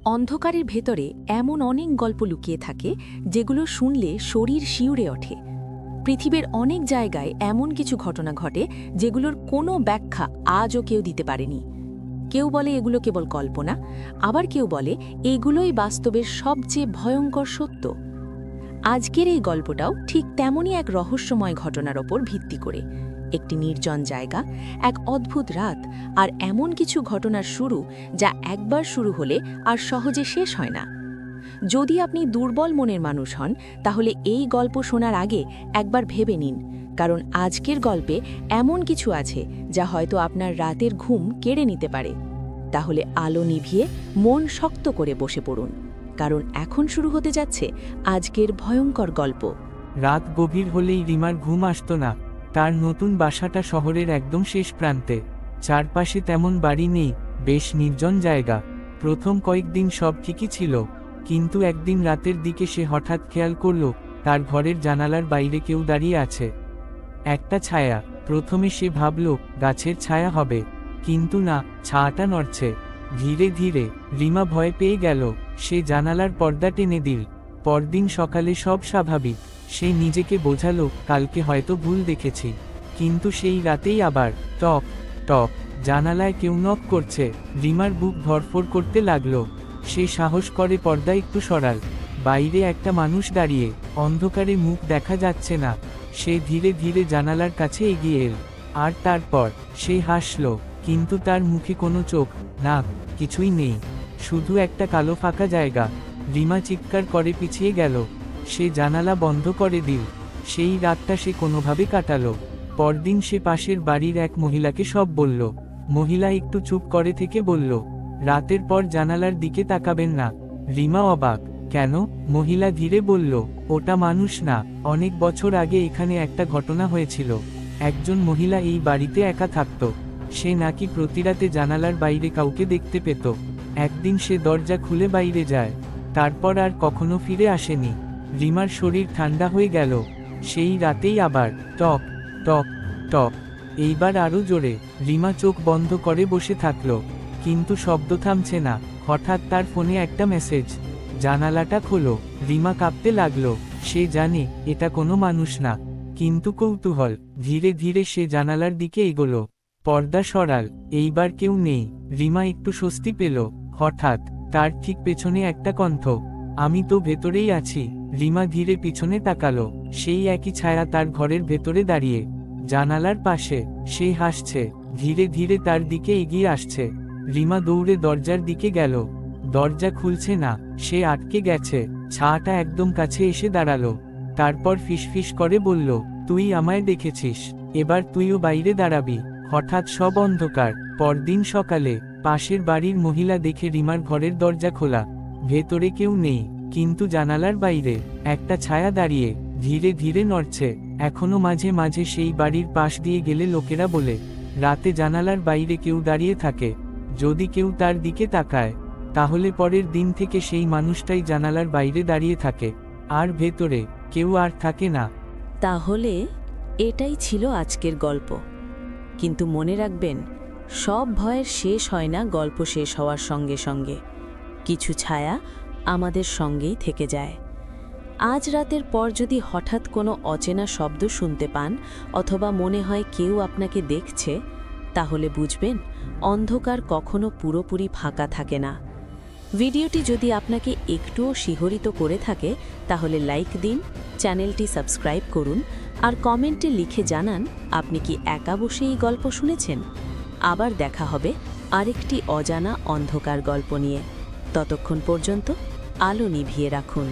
অন্ধকারের ভেতরে এমন অনেক গল্প লুকিয়ে থাকে যেগুলো শুনলে শরীর শিউরে ওঠে। পৃথিবীর অনেক জায়গায় এমন কিছু ঘটনা ঘটে যেগুলোর কোনো ব্যাখ্যা আজও কেউ দিতে পারেনি। কেউ বলে এগুলো কেবল কল্পনা, আবার কেউ বলে এগুলোই বাস্তবের সবচেয়ে ভয়ঙ্কর সত্য। আজকের এই গল্পটাও ঠিক তেমনই এক রহস্যময় ঘটনার ওপর ভিত্তি করে। একটি নির্জন জায়গা, এক অদ্ভুত রাত, আর এমন কিছু ঘটনার শুরু যা একবার শুরু হলে আর সহজে শেষ হয় না। যদি আপনি দুর্বল মনের মানুষ হন, তাহলে এই গল্প শোনার আগে একবার ভেবে নিন, কারণ আজকের গল্পে এমন কিছু আছে যা হয়তো আপনার রাতের ঘুম কেড়ে নিতে পারে। তাহলে আলো নিভিয়ে মন শক্ত করে বসে পড়ুন, কারণ এখন শুরু হতে যাচ্ছে আজকের ভয়ঙ্কর গল্প। রাত গভীর হলেই রিমার ঘুম আসত না। তার নতুন বাসাটা শহরের একদম শেষ প্রান্তে। চারপাশে তেমন বাড়ি নেই, বেশ নির্জন জায়গা। প্রথম কয়েকদিন সব ঠিকই ছিল, কিন্তু একদিন রাতের দিকে সে হঠাৎ খেয়াল করল তার ঘরের জানালার বাইরে কেউ দাঁড়িয়ে আছে। একটা ছায়া। প্রথমে সে ভাবল গাছের ছায়া হবে, কিন্তু না, ছায়াটা নড়ছে। ধীরে ধীরে রিমা ভয় পেয়ে গেল। সে জানালার পর্দা টেনে দিল। পরদিন সকালে সব স্বাভাবিক। সে নিজেকে বোঝালো কালকে হয়তো ভুল দেখেছি, কিন্তু সেই রাতেই আবার টক টক জানালায় কেউ নক করছে। রিমার বুক ধড়ফড় করতে লাগলো। সে সাহস করে পর্দা একটু সরাল। বাইরে একটা মানুষ দাঁড়িয়ে, অন্ধকারে মুখ দেখা যাচ্ছে না। সে ধীরে ধীরে জানালার কাছে এগিয়ে এল, আর তারপর সে হাসল, কিন্তু তার মুখে কোনো চোখ, নাক, কিছুই নেই, শুধু একটা কালো ফাঁকা জায়গা। রিমা চিৎকার করে পিছিয়ে গেল। সে জানালা বন্ধ করে দিল। সেই রাতটা সে কোনোভাবে কাটালো। পরদিন সে পাশের বাড়ির এক মহিলাকে সব বলল। মহিলা একটু চুপ করে থেকে বলল, রাতের পর জানালার দিকে তাকাবেন না। রিমা অবাক, কেন? মহিলা ধীরে বলল, ওটা মানুষ না, অনেক বছর আগে এখানে একটা ঘটনা হয়েছিল। একজন মহিলা এই বাড়িতে একা থাকত। সে নাকি প্রতিরাতে জানালার বাইরে কাউকে দেখতে পেত। একদিন সে দরজা খুলে বাইরে যায়, তারপর আর কখনো ফিরে আসেনি। রিমার শরীর ঠান্ডা হয়ে গেল। সেই রাতেই আবার টক টক টক, এইবার আরও জোরে। রিমা চোখ বন্ধ করে বসে থাকল, কিন্তু শব্দ থামছে না। হঠাৎ তার ফোনে একটা মেসেজ। জানালাটা খোলো। রিমা কাঁপতে লাগলো। সে জানে এটা কোনো মানুষ না, কিন্তু কৌতূহল। ধীরে ধীরে সে জানালার দিকে এগোলো। পর্দা সরাল। এইবার কেউ নেই। রিমা একটু স্বস্তি পেল। হঠাৎ তার ঠিক পেছনে একটা কণ্ঠ, আমি তো ভেতরেই আছি। রিমা ধীরে পিছনে তাকালো। সেই একই ছায়া তার ঘরের ভেতরে দাঁড়িয়ে, জানালার পাশে। সে হাসছে, ধীরে ধীরে তার দিকে এগিয়ে আসছে। রিমা দৌড়ে দরজার দিকে গেল। দরজা খুলছে না, সে আটকে গেছে। ছায়াটা একদম কাছে এসে দাঁড়ালো। তারপর ফিসফিস করে বলল, তুই আমায় দেখেছিস, এবার তুইও বাইরে দাঁড়াবি। হঠাৎ সব অন্ধকার। পরদিন সকালে পাশের বাড়ির মহিলা দেখে রিমার ঘরের দরজা খোলা। ভেতরে কেউ নেই, কিন্তু জানালার বাইরে একটা ছায়া দাঁড়িয়ে, ধীরে ধীরে নড়ছে। এখনো মাঝে মাঝে সেই বাড়ির পাশ দিয়ে গেলে লোকেরা বলে, রাতে জানালার বাইরে কেউ দাঁড়িয়ে থাকে। যদি কেউ তার দিকে তাকায়, তাহলে পরের দিন থেকে সেই মানুষটাই জানালার বাইরে দাঁড়িয়ে থাকে, আর ভেতরে কেউ আর থাকে না। তাহলে এটাই ছিল আজকের গল্প। কিন্তু মনে রাখবেন, সব ভয়ের শেষ হয় না গল্প শেষ হওয়ার সঙ্গে সঙ্গে। কিছু ছায়া আমাদের সঙ্গেই থেকে যায়। আজ রাতের পর যদি হঠাৎ কোনো অচেনা শব্দ শুনতে পান, অথবা মনে হয় কেউ আপনাকে দেখছে, তাহলে বুঝবেন অন্ধকার কখনো পুরোপুরি ফাঁকা থাকে না। ভিডিওটি যদি আপনাকে একটুও শিহরিত করে থাকে, তাহলে লাইক দিন, চ্যানেলটি সাবস্ক্রাইব করুন, আর কমেন্টে লিখে জানান আপনি কি একা বসে এই গল্প শুনেছেন। আবার দেখা হবে আরেকটি অজানা অন্ধকার গল্প নিয়ে। ততক্ষণ পর্যন্ত আলো নিভিয়ে রাখুন।